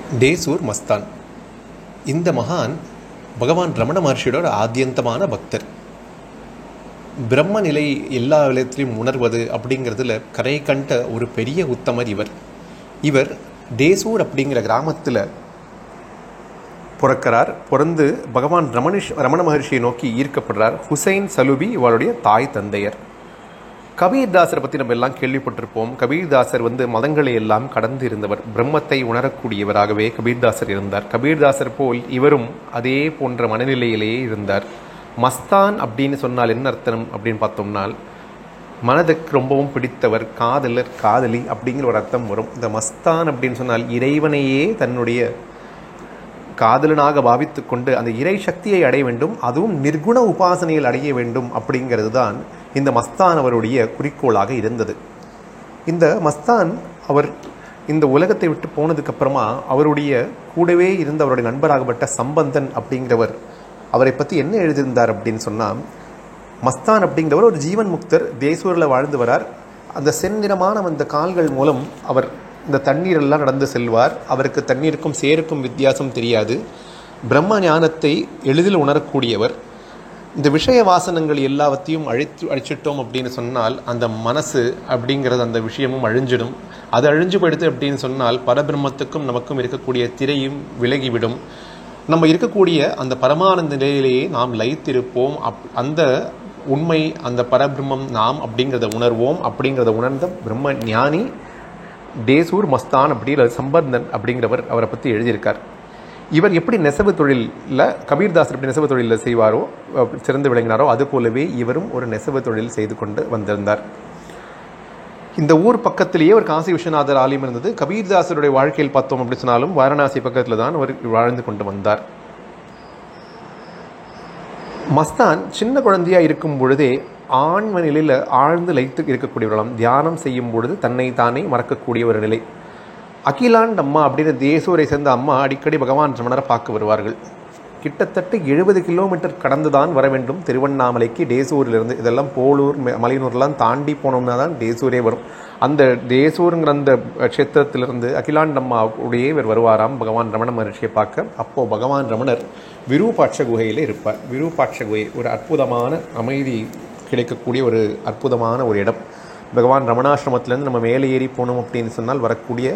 டேசூர் மஸ்தான். இந்த மகான் பகவான் ரமண மகர்ஷியோட ஆத்யந்தமான பக்தர். பிரம்ம நிலை எல்லா விதத்திலையும் உணர்வது அப்படிங்கிறதுல கரை கண்ட ஒரு பெரிய உத்தமர் இவர் டேசூர் அப்படிங்கிற கிராமத்தில் பிறக்கிறார். பிறந்து பகவான் ரமண மகர்ஷியை நோக்கி ஈர்க்கப்படுறார். ஹுசைன் சலுபி இவருடைய தாய் தந்தையர். கபீர்தாசரை பற்றி நம்ம எல்லாம் கேள்விப்பட்டிருப்போம். கபீர்தாசர் மதங்களை எல்லாம் கடந்து இருந்தவர், பிரம்மத்தை உணரக்கூடியவராகவே கபீர்தாசர் இருந்தார். கபீர்தாசர் போல் இவரும் அதே போன்ற மனநிலையிலேயே இருந்தார். மஸ்தான் அப்படின்னு சொன்னால் என்ன அர்த்தம் அப்படின்னு பார்த்தோம்னால், மனதுக்கு ரொம்பவும் பிடித்தவர், காதலர், காதலி அப்படிங்கிற ஒரு அர்த்தம் வரும். இந்த மஸ்தான் அப்படின்னு சொன்னால் இறைவனையே தன்னுடைய காதலனாக பாவித்து கொண்டு அந்த இறை சக்தியை அடைய வேண்டும், அதுவும் நிர்குண உபாசனையில் அடைய வேண்டும் அப்படிங்கிறது தான் இந்த மஸ்தான் அவருடைய குறிக்கோளாக இருந்தது. இந்த மஸ்தான் அவர் இந்த உலகத்தை விட்டு போனதுக்கப்புறமா அவருடைய கூடவே இருந்த அவருடைய நண்பராகப்பட்ட சம்பந்தன் அப்படிங்கிறவர் அவரை பற்றி என்ன எழுதியிருந்தார் அப்படின்னு சொன்னால், மஸ்தான் அப்படிங்கிறவர் ஒரு ஜீவன் முக்தர், தேசூரில் வாழ்ந்து வரார். அந்த செந்நிறமான அந்த கால்கள் மூலம் அவர் இந்த தண்ணீரெல்லாம் நடந்து செல்வார். அவருக்கு தண்ணீருக்கும் சேருக்கும் வித்தியாசம் தெரியாது. பிரம்ம ஞானத்தை எளிதில் உணரக்கூடியவர். இந்த விஷய வாசனங்கள் எல்லாவற்றையும் அழிச்சிட்டோம் அப்படின்னு சொன்னால் அந்த மனசு அப்படிங்கிறது அந்த விஷயமும் அழிஞ்சிடும். அது அழிஞ்சு போயிடுது அப்படின்னு சொன்னால் பரபிரம்மத்துக்கும் நமக்கும் இருக்கக்கூடிய திரையும் விலகிவிடும். நம்ம இருக்கக்கூடிய அந்த பரமானந்த நிலையிலேயே நாம் லயித்திருப்போம். அந்த உண்மை, அந்த பரபிரம்மம் நாம் அப்படிங்கிறத உணர்வோம். அப்படிங்கிறத உணர்ந்த பிரம்ம ஞானி டேசூர் மஸ்தான் அப்படிங்கிற சம்பந்தன் அப்படிங்கிறவர் அவரை பற்றி எழுதியிருக்கார். இவர் எப்படி நெசவு தொழிலில், கபீர்தாசர் எப்படி நெசவு தொழிலில் செய்வாரோ, சிறந்து விளங்கினாரோ, அது போலவே இவரும் ஒரு நெசவு தொழில் செய்து கொண்டு வந்திருந்தார். இந்த ஊர் பக்கத்திலேயே ஒரு காசி விஸ்வநாதர் ஆலயம் இருந்தது. கபீர்தாசருடைய வாழ்க்கையில் பார்த்தோம் அப்படி சொன்னாலும் வாரணாசி பக்கத்தில் தான் அவர் வாழ்ந்து கொண்டு வந்தார். மஸ்தான் சின்ன குழந்தையாக இருக்கும் பொழுதே ஆன்ம நிலையில் ஆழ்ந்து லயித்து இருக்கக்கூடியவர்களாம். தியானம் செய்யும் பொழுது தன்னை தானே மறக்கக்கூடிய ஒரு நிலை. அகிலாண்ட் அம்மா அப்படின்னு தேசூரை சேர்ந்த அம்மா அடிக்கடி பகவான் ரமணரை பார்க்க வருவார்கள். கிட்டத்தட்ட 70 கிலோமீட்டர் கடந்து தான் வர வேண்டும் திருவண்ணாமலைக்கு டேசூரிலிருந்து. இதெல்லாம் போலூர், மலையனூர்லாம் தாண்டி போனோம்னா தான் டேசூரே வரும். அந்த டேசூருங்கிற அந்த க்ஷேத்திரத்திலிருந்து அகிலாண்ட் அம்மாவுடைய இவர் வருவாராம் பகவான் ரமண மகர்ஷியை பார்க்க. அப்போது பகவான் ரமணர் விரூபாட்ச குகையில் இருப்பார். விரூபாட்ச குகை ஒரு அற்புதமான அமைதி கிடைக்கக்கூடிய ஒரு அற்புதமான ஒரு இடம். பகவான் ரமணாசிரமத்திலேருந்து நம்ம மேலே ஏறி போனோம் அப்படின்னு சொன்னால் வரக்கூடிய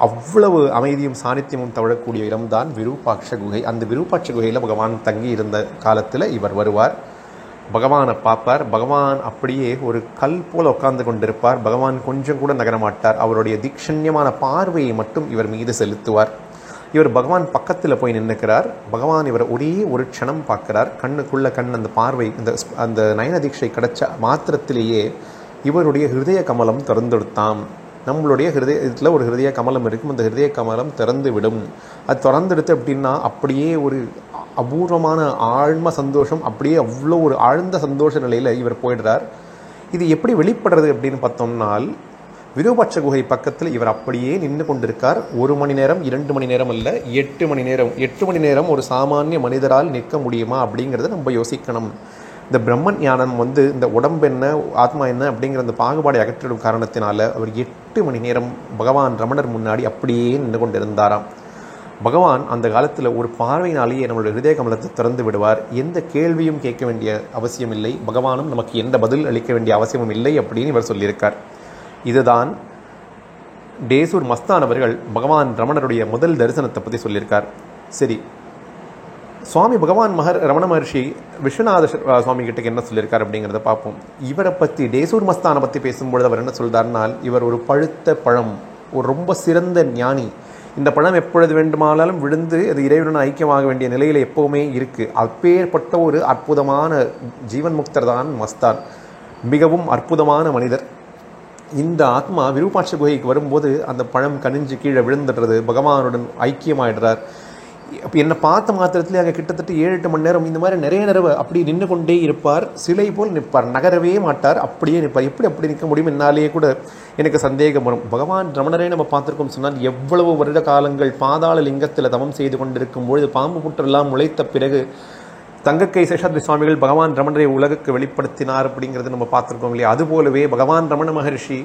அவ்வளவு அமைதியும் சாநித்தியமும் தவழக்கூடிய இடம்தான் விரூபாட்ச குகை. அந்த விரூபாட்ச குகையில் பகவான் தங்கி இருந்த காலத்தில் இவர் வருவார். பகவானை பார்ப்பார். பகவான் அப்படியே ஒரு கல் போல் உட்கார்ந்து கொண்டிருப்பார். பகவான் கொஞ்சம் கூட நகரமாட்டார். அவருடைய தீக்ஷண்யமான பார்வையை மட்டும் இவர் மீது செலுத்துவார். இவர் பகவான் பக்கத்தில் போய் நின்றுக்கிறார். பகவான் இவர் ஒரே ஒரு க்ஷணம் பார்க்கிறார். கண்ணுக்குள்ள கண் அந்த பார்வை, அந்த நயன தீட்சை கிடைச்ச மாத்திரத்திலேயே இவருடைய ஹிருதய கமலம் திறந்தெடுத்தாம். நம்மளுடைய ஹிருதயத்தில் ஒரு ஹிருதய கமலம் இருக்கும். அந்த ஹிருதய கமலம் திறந்து விடும். அது திறந்தெடுத்து அப்படின்னா அப்படியே ஒரு அபூர்வமான ஆழ்ம சந்தோஷம், அப்படியே அவ்வளோ ஒரு ஆழ்ந்த சந்தோஷ நிலையில் இவர் போயிடுறார். இது எப்படி வெளிப்படுறது அப்படின்னு பார்த்தோம்னால், விரூபாட்ச குகை பக்கத்தில் இவர் அப்படியே நின்று கொண்டிருக்கார். 1 மணி நேரம் 2 மணி நேரம் அல்ல, 8 மணி நேரம். 8 மணி நேரம் ஒரு சாமானிய மனிதரால் நிற்க முடியுமா அப்படிங்கிறத நம்ம யோசிக்கணும். இந்த பிரம்ம ஞானம் இந்த உடம்பு என்ன, ஆத்மா என்ன அப்படிங்கிற அந்த பாகுபாடை அகற்றிடும் காரணத்தினால அவர் 8 மணி நேரம் பகவான் ரமணர் முன்னாடி அப்படியே நின்று கொண்டு இருந்தாராம். பகவான் அந்த காலத்தில் ஒரு பார்வையினாலேயே நம்மளுடைய ஹிருதய கமலத்தை திறந்து விடுவார். எந்த கேள்வியும் கேட்க வேண்டிய அவசியம் இல்லை, பகவானும் நமக்கு எந்த பதில் அளிக்க வேண்டிய அவசியமும் இல்லை அப்படின்னு இவர் சொல்லியிருக்கார். இதுதான் டேசூர் மஸ்தான் அவர்கள் பகவான் ரமணருடைய முதல் தரிசனத்தை பற்றி சொல்லியிருக்கார். சரி, சுவாமி பகவான் ரமண மகர்ஷி விஸ்வநாத சுவாமி கிட்ட என்ன சொல்லியிருக்கார் அப்படிங்கிறத பார்ப்போம். இவரை பற்றி, டேசூர் மஸ்தானை பற்றி பேசும்பொழுது அவர் என்ன சொல்றாருனால், இவர் ஒரு பழுத்த பழம், ஒரு ரொம்ப சிறந்த ஞானி. இந்த பழம் எப்பொழுது வேண்டுமானாலும் விழுந்து அது இறைவனுடன் ஐக்கியமாக வேண்டிய நிலையில் எப்போவுமே இருக்குது. அப்பேற்பட்ட ஒரு அற்புதமான ஜீவன் முக்தர் தான் மஸ்தான். மிகவும் அற்புதமான மனிதர். இந்த ஆத்மா விரூபாட்ச குகைக்கு வரும்போது அந்த பழம் கனிஞ்சு கீழே விழுந்துடுறது, பகவானுடன் ஐக்கியமாயிடுறார். அப்போ என்னை பார்த்த மாத்திரத்தில் அங்கே கிட்டத்தட்ட 7-8 மணி நேரம் இந்த மாதிரி நிறைய நேரம் அப்படி நின்று கொண்டே இருப்பார். சிலை போல் நிற்பார், நகரவே மாட்டார், அப்படியே நிற்பார். எப்படி அப்படி நிற்க முடியும் என்னாலேயே கூட எனக்கு சந்தேகம் வரும். பகவான் ரமணரே நம்ம பார்த்துருக்கோம் சொன்னால் எவ்வளவு வருட காலங்கள் பாதாள லிங்கத்தில் தவம் செய்து கொண்டிருக்கும் பொழுது பாம்பு புற்றெல்லாம் முளைத்த பிறகு தங்கக்கை சேஷாத்ரி சுவாமிகள் பகவான் ரமணரை உலகுக்கு வெளிப்படுத்தினார் அப்படிங்கிறது நம்ம பார்த்துருக்கோம் இல்லையா. அதுபோலவே பகவான் ரமண மகர்ஷி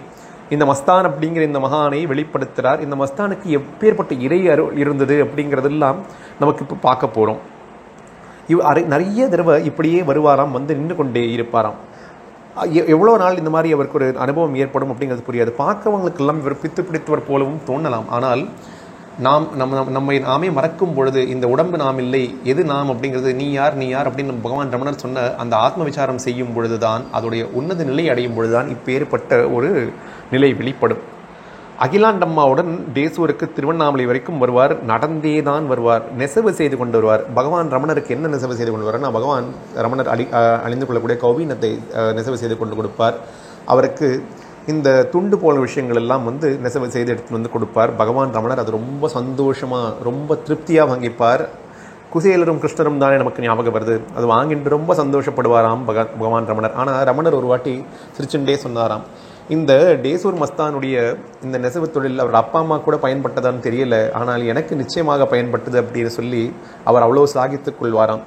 இந்த மஸ்தான் அப்படிங்கிற இந்த மகானை வெளிப்படுத்துகிறார். இந்த மஸ்தானுக்கு எப்பேற்பட்ட இறை அருள் இருந்தது அப்படிங்கிறதெல்லாம் நமக்கு இப்போ பார்க்க போகிறோம். நிறைய தடவை இப்படியே வருவாராம், வந்து நின்று கொண்டே இருப்பாராம். எவ்வளோ நாள் இந்த மாதிரி அவருக்கு ஒரு அனுபவம் ஏற்படும் அப்படிங்கிறது புரியாது. பார்க்கவங்களுக்கெல்லாம் இவர் பிடித்தவர் போலவும் தோணலாம். ஆனால் நம்மை நாமே மறக்கும் பொழுது இந்த உடம்பு நாம் இல்லை, எது நாம் அப்படிங்கிறது நீ யார் அப்படின்னு பகவான் ரமணர் சொன்ன அந்த ஆத்ம விசாரம் செய்யும் பொழுதுதான், அதோடைய உன்னத நிலை அடையும் பொழுதுதான் இப்பேற்பட்ட ஒரு நிலை வெளிப்படும். அகிலாண்டம்மாவுடன் தேசூருக்கு திருவண்ணாமலை வரைக்கும் வருவார். நடந்தே தான் வருவார். நெசவு செய்து கொண்டு வருவார். பகவான் ரமணருக்கு என்ன நெசவு செய்து கொண்டு வருவார்னா, பகவான் ரமணர் அழிந்து கொள்ளக்கூடிய கௌபீனத்தை நெசவு செய்து கொண்டு கொடுப்பார். அவருக்கு இந்த துண்டு போல விஷயங்கள் எல்லாம் வந்து நெசவு செய்து எடுத்துகிட்டு வந்து கொடுப்பார். பகவான் ரமணர் அது ரொம்ப சந்தோஷமாக ரொம்ப திருப்தியாக வாங்கிப்பார். குசேலரும் கிருஷ்ணரும் தானே நமக்கு ஞாபகம் வருது. அது வாங்கிட்டு ரொம்ப சந்தோஷப்படுவாராம் பகவான் ரமணர். ஆனால் ரமணர் ஒரு வாட்டி சிரிச்சுண்டே சொன்னாராம், இந்த டேசூர் மஸ்தானுடைய இந்த நெசவு தொழில் அவர் அப்பா அம்மா கூட பயன்பட்டதான்னு தெரியல, ஆனால் எனக்கு நிச்சயமாக பயன்பட்டது அப்படின்னு சொல்லி அவர் அவ்வளோ சாகித்துக் கொள்வாராம்.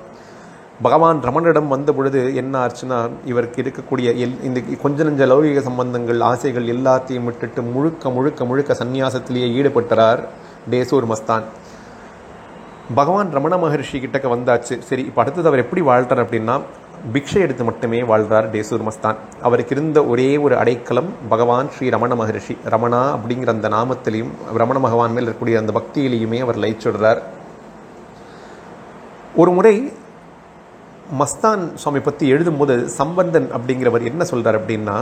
பகவான் ரமணரிடம் வந்த பொழுது என்ன ஆச்சுன்னா, இவருக்கு இருக்கக்கூடிய இந்த கொஞ்ச நெஞ்ச லௌகிக சம்பந்தங்கள் ஆசைகள் எல்லாத்தையும் விட்டுட்டு முழுக்க முழுக்க முழுக்க சந்நியாசத்திலேயே ஈடுபட்டார் டேசூர் மஸ்தான். பகவான் ரமண மகர்ஷி கிட்டக்க வந்தாச்சு. சரி, இப்போ அடுத்தது அவர் எப்படி வாழ்றார் அப்படின்னா, பிக்ஷை எடுத்து மட்டுமே வாழ்றார் டேசூர் மஸ்தான். அவருக்கு இருந்த ஒரே ஒரு அடைக்கலம் பகவான் ஸ்ரீ ரமண மகர்ஷி. ரமணா அப்படிங்கிற அந்த நாமத்திலையும் ரமண பகவான் மேல் இருக்கக்கூடிய அந்த பக்தியிலையுமே அவர் லயிச்சுடுறார். ஒரு முறை மஸ்தான் சுவாமி பற்றி எழுதும்போது சம்பந்தன் அப்படிங்கிறவர் என்ன சொல்கிறார் அப்படின்னா,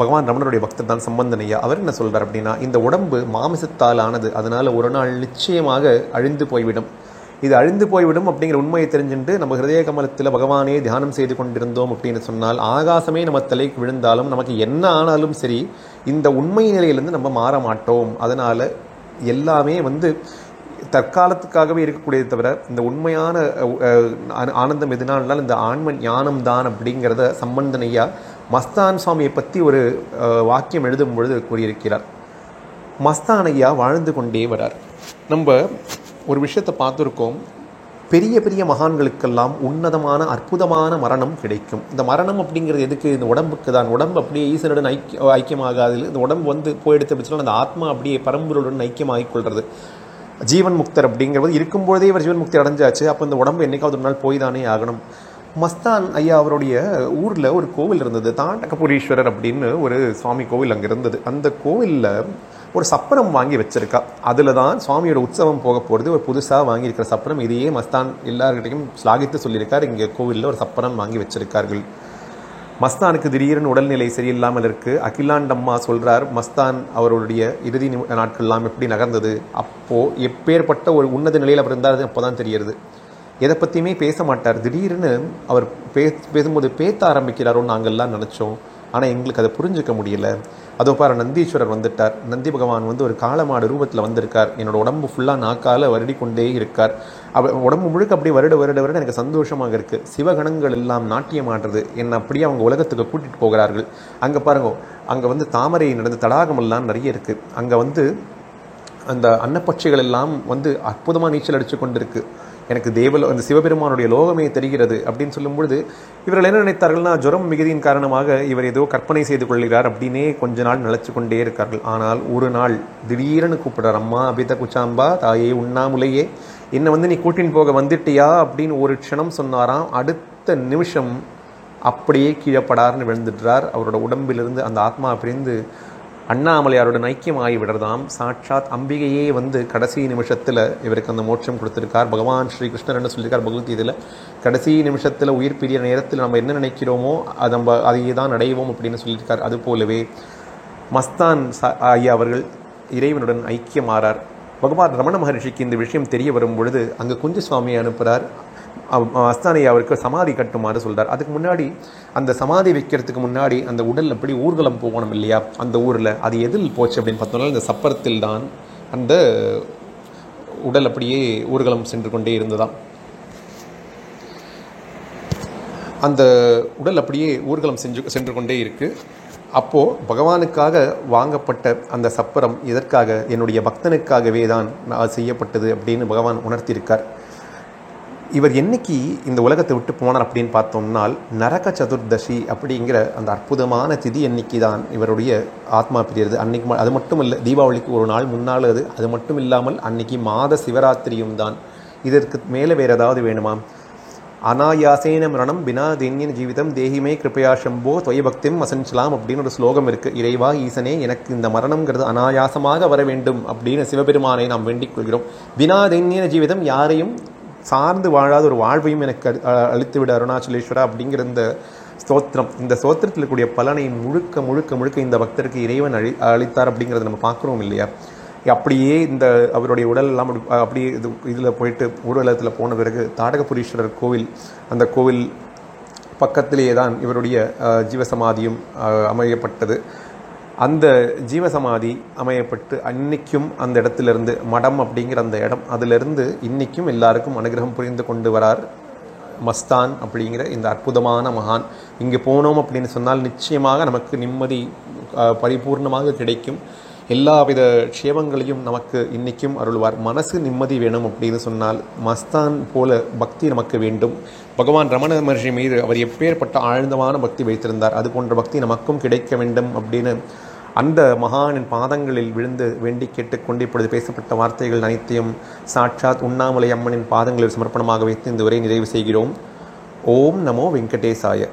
பகவான் ரமணருடைய பக்தர் தான் சம்பந்தன் ஐயா. அவர் என்ன சொல்கிறார் அப்படின்னா, இந்த உடம்பு மாமிசத்தால் ஆனது, அதனால் ஒரு நாள் நிச்சயமாக அழிந்து போய்விடும். இது அழிந்து போய்விடும் அப்படிங்கிற உண்மையை தெரிஞ்சுட்டு நம்ம ஹிருதய கமலத்தில் பகவானே தியானம் செய்து கொண்டிருந்தோம் அப்படின்னு சொன்னால், ஆகாசமே நம்ம தலைக்கு விழுந்தாலும் நமக்கு என்ன ஆனாலும் சரி, இந்த உண்மை நிலையிலேருந்து நம்ம மாற மாட்டோம். அதனால் எல்லாமே வந்து தற்காலத்துக்காகவே இருக்கக்கூடியதை தவிர இந்த உண்மையான ஆனந்தம் எதுனாலும் இந்த ஆன்ம ஞானம் தான் அப்படிங்கிறத சம்பந்தனையா மஸ்தான் சுவாமியை பற்றி ஒரு வாக்கியம் எழுதும் பொழுது கூறியிருக்கிறார். மஸ்தான் ஐயா வாழ்ந்து கொண்டே வரார். நம்ம ஒரு விஷயத்தை பார்த்துருக்கோம், பெரிய பெரிய மகான்களுக்கெல்லாம் உன்னதமான அற்புதமான மரணம் கிடைக்கும். இந்த மரணம் அப்படிங்கிறது எதுக்கு? இந்த உடம்புக்கு தான். உடம்பு அப்படியே ஈசனுடன் ஐக்கியமாகாது. இந்த உடம்பு வந்து போயிடுத்து அப்படின்னு அந்த ஆத்மா அப்படியே பரம்பொருளுடன் ஐக்கியமாகிக்கொள்வது. ஜீவன் முக்தர் அப்படிங்கிறது இருக்கும்போதே இவர் ஜீவன் முக்தி அடைஞ்சாச்சு. அப்போ இந்த உடம்பு என்னைக்காவது ஒரு நாள் போய் தானே ஆகணும். மஸ்தான் ஐயா அவருடைய ஊரில் ஒரு கோவில் இருந்தது, தாண்டகபுரீஸ்வரர் அப்படின்னு ஒரு சுவாமி கோவில் அங்கே இருந்தது. அந்த கோவிலில் ஒரு சப்பரம் வாங்கி வச்சிருக்கா. அதில் தான் சுவாமியோட உற்சவம் போக போகிறது. ஒரு புதுசாக வாங்கியிருக்கிற சப்பரம். இதையே மஸ்தான் எல்லார்கிட்டையும் ஸ்லாகித்து சொல்லியிருக்கார். இங்கே கோவிலில் ஒரு சப்பரம் வாங்கி வச்சிருக்கார்கள். மஸ்தானுக்கு திடீர்னு உடல்நிலை சரியில்லாமல் இருக்குது. அகிலாண்டம்மா சொல்கிறார், மஸ்தான் அவருடைய இறுதி நாட்கள்லாம் எப்படி நகர்ந்தது, அப்போது எப்பேற்பட்ட ஒரு உன்னத நிலையில் அவர் இருந்தார் அப்போ தான் தெரிகிறது. எதை பற்றியுமே பேச மாட்டார். திடீர்னு அவர் பேசும்போது பேத்த ஆரம்பிக்கிறாரோன்னு நாங்கள்லாம் நினச்சோம். ஆனால் எங்களுக்கு அதை புரிஞ்சிக்க முடியல. அதோ பாரு, நந்தீஸ்வரர் வந்துட்டார். நந்தி பகவான் வந்து ஒரு காளமாடு ரூபத்தில் வந்திருக்கார். என்னோடய உடம்பு ஃபுல்லாக நாக்கால் வருடி கொண்டே இருக்கார். உடம்பு முழுக்க அப்படியே வருட எனக்கு சந்தோஷமாக இருக்குது. சிவகணங்கள் எல்லாம் நாட்டியம் ஆடுறது. என்னை அப்படியே அவங்க உலகத்துக்கு கூட்டிகிட்டு போகிறார்கள். அங்கே பாருங்க, அங்கே வந்து தாமரை நடந்த தடாகமெல்லாம் நிறைய இருக்குது. அங்கே வந்து அந்த அன்னப்பட்சிகள் எல்லாம் வந்து அற்புதமாக நீச்சல் அடித்து கொண்டு இருக்குது. எனக்கு அந்த சிவபெருமானுடைய லோகமே தெரிகிறது அப்படின்னு சொல்லும்பொழுது இவர்கள் என்ன நினைத்தார்கள்னா, ஜுரம் மிகுதியின் காரணமாக இவர் ஏதோ கற்பனை செய்து கொள்கிறார் அப்படின்னே கொஞ்ச நாள் நிலச்சி கொண்டே இருக்கார்கள். ஆனால் ஒரு நாள் திடீர்னு கூப்பிடுறார், அம்மா அபித குச்சாம்பா தாயே உண்ணாமுலையே, என்னை வந்து நீ கூட்டின்னு போக வந்துட்டியா அப்படின்னு ஒரு க்ஷணம் சொன்னாராம். அடுத்த நிமிஷம் அப்படியே கீழப்படார்னு விழுந்துடுறார். அவரோட உடம்பிலிருந்து அந்த ஆத்மா பிரிந்து அண்ணாமலையாரோட ஐக்கியமாகி விடுறதாம். சாட்சாத் அம்பிகையே வந்து கடைசி நிமிஷத்தில் இவருக்கு அந்த மோட்சம் கொடுத்துருக்கார். பகவான் ஸ்ரீ கிருஷ்ணர் என்ன சொல்லியிருக்கார் பகவத்கீதையில், கடைசி நிமிஷத்தில் உயிர் பிரிய நேரத்தில் நம்ம என்ன நினைக்கிறோமோ அது நம்ம அதையே தான் அடைவோம் அப்படின்னு சொல்லியிருக்கார். அதுபோலவே மஸ்தான் ஐயா அவர்கள் இறைவனுடன் ஐக்கியமாறார். பகவான் ரமண மகர்ஷிக்கு இந்த விஷயம் தெரிய வரும் பொழுது அங்கே குஞ்சு சுவாமியை அனுப்புகிறார். மஸ்தான் ஐயா அவருக்கு சமாதி கட்டுமாறு சொல்கிறார். அதுக்கு முன்னாடி அந்த சமாதி வைக்கிறதுக்கு முன்னாடி அந்த உடல் அப்படி ஊர்வலம் போகணும் இல்லையா, அந்த ஊரில் அது எதில் போச்சு அப்படின்னு பார்த்தோம்னா இந்த சப்பரத்தில் தான் அந்த உடல் அப்படியே ஊர்வலம் சென்று கொண்டே இருந்ததாம். அந்த உடல் அப்படியே ஊர்வலம் சென்று கொண்டே இருக்குது. அப்போது பகவானுக்காக வாங்கப்பட்ட அந்த சப்பரம் எதற்காக? என்னுடைய பக்தனுக்காகவே தான் செய்யப்பட்டது அப்படின்னு பகவான் உணர்த்தியிருக்கார். இவர் என்னைக்கு இந்த உலகத்தை விட்டு போனார் அப்படின்னு பார்த்தோம்னால் நரக சதுர்தசி அப்படிங்கிற அந்த அற்புதமான திதி என்னைக்கு தான் இவருடைய ஆத்மா பிரியறது. அன்னைக்கு அது மட்டும் இல்லை, தீபாவளிக்கு ஒரு நாள் முன்னால் அது மட்டும் இல்லாமல் அன்னைக்கு மாத சிவராத்திரியும் தான். இதற்கு மேலே வேறு ஏதாவது வேணுமா? அனாயாசேன மரணம் பினா தென்யன் ஜீவிதம் தேகிமே கிருப்பையா சம்போ தொய பக்திம் அசஞ்சலாம் அப்படின்னு ஒரு ஸ்லோகம் இருக்குது. இறைவா ஈசனே, எனக்கு இந்த மரணம்ங்கிறது அனாயாசமாக வர வேண்டும் அப்படின்னு சிவபெருமானை நாம் வேண்டிக் கொள்கிறோம். பினா தென்யன ஜீவிதம், யாரையும் சார்ந்து வாழாத ஒரு வாழ்வையும் எனக்கு அளித்து விட அருணாச்சலேஸ்வரா அப்படிங்கிற இந்த ஸ்தோத்திரம். இந்த ஸ்தோத்திரத்தில் இருக்கக்கூடிய பலனை முழுக்க முழுக்க முழுக்க இந்த பக்தருக்கு இறைவன் அளித்தார் அப்படிங்கிறத நம்ம பார்க்குறோம் இல்லையா? அப்படியே இந்த அவருடைய உடல் எல்லாம் அப்படியே இதில் போயிட்டு ஊர்வலத்தில் போன பிறகு தாடகபுரீஸ்வரர் கோவில், அந்த கோவில் பக்கத்திலேயே தான் இவருடைய ஜீவசமாதியும் அமையப்பட்டது. அந்த ஜீவசமாதி அமையப்பட்டு அன்னைக்கும் அந்த இடத்துலேருந்து மடம் அப்படிங்கிற அந்த இடம் அதிலிருந்து இன்றைக்கும் எல்லாருக்கும் அனுகிரகம் புரிந்து கொண்டு வரார் மஸ்தான் அப்படிங்கிற இந்த அற்புதமான மகான். இங்கே போனோம் அப்படின்னு சொன்னால் நிச்சயமாக நமக்கு நிம்மதி பரிபூர்ணமாக கிடைக்கும். எல்லாவித க்ஷேமங்களையும் நமக்கு இன்றைக்கும் அருள்வார். மனசு நிம்மதி வேணும் அப்படின்னு சொன்னால் மஸ்தான் போல பக்தி நமக்கு வேண்டும். பகவான் ரமண மகர்ஷி மீது அவர் எப்பேற்பட்ட ஆழ்ந்தமான பக்தி வைத்திருந்தார், அது போன்ற பக்தி நமக்கும் கிடைக்க வேண்டும் அப்படின்னு அந்த மகானின் பாதங்களில் விழுந்து வேண்டி கேட்டுக்கொண்டு இப்பொழுது பேசப்பட்ட வார்த்தைகள் அனைத்தையும் சாட்சாத் உண்ணாமலை அம்மனின் பாதங்களில் சமர்ப்பணமாக வைத்து இந்த உரை நிறைவு செய்கிறோம். ஓம் நமோ வெங்கடேசாய.